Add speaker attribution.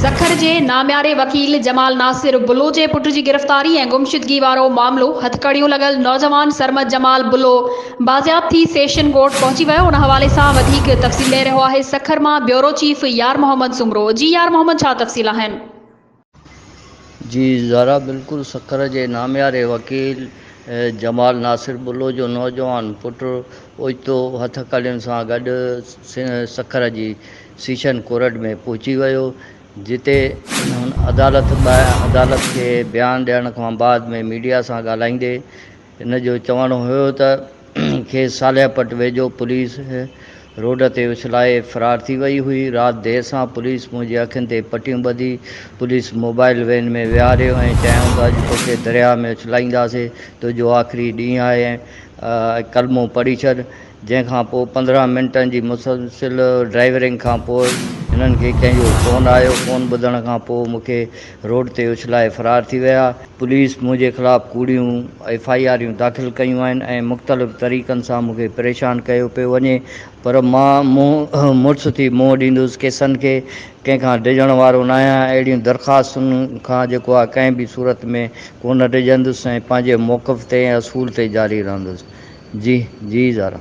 Speaker 1: सखर जे नाम्यारे वकील जमाल नासिर बुलो जे पुट जी गिरफ़्तारी ऐं गुमशुदगी वारो मामलो हथकड़ियूं लगल नौजवान सरमद जमाल बुलो बाज़ियाब थी सेशन कोर्ट पहुंची वियो। उन हवाले सां वधीक तफ़सील ॾेई रहियो आहे सखर मां ब्यूरो चीफ यार मोहम्मद सुमरो। जी यार मोहम्मद, छा तफ़सील आहिनि?
Speaker 2: जी ज़ारा, बिल्कुल सखर जे नाम्यारे वकील जमाल नासिर बुलो जो नौजवान पुटु ओचितो हथकड़ियुनि सां गॾु सखर जी सेशन कोर्ट में पहुची वियो, जिते हुन अदालत खे बयानु ॾियण खां बाद में मीडिया सां ॻाल्हाईंदे हिन जो चवणु हुयो त खेसि सालियापट वेझो पुलिस रोड ते उछलाए फ़रार थी वई हुई। राति देरि सां पुलिस मुंहिंजी अखियुनि ते पटियूं ॿधी पुलिस मोबाइल वैन में विहारियो ऐं चयूं त अॼु तोखे दरिया में उछलाईंदासीं, तुंहिंजो आख़िरी ॾींहुं आहे ऐं कलमो पढ़ी छॾ। जंहिंखां पोइ 15 मिंटनि जी मुसलसिल ड्राइवरिंग खां पोइ हिननि खे कंहिंजो फ़ोन आयो। फ़ोन ॿुधण खां पोइ मूंखे रोड ते उछलाए फ़रार थी विया। पुलिस मुंहिंजे ख़िलाफ़ु कूड़ियूं FIR दाख़िल कयूं आहिनि ऐं मुख़्तलिफ़ तरीक़नि सां मूंखे परेशान कयो पियो वञे, पर मां मुड़ुस थी मुंहुं ॾींदुसि केसनि खे, कंहिंखां डिॼण वारो न आहियां। अहिड़ियूं दरख़्वास्तुनि खां जेको आहे कंहिं बि सूरत में कोन डिॼंदुसि ऐं पंहिंजे मौक़िफ़ ते ऐं असूल ते जारी रहंदुसि। जी ज़ारा।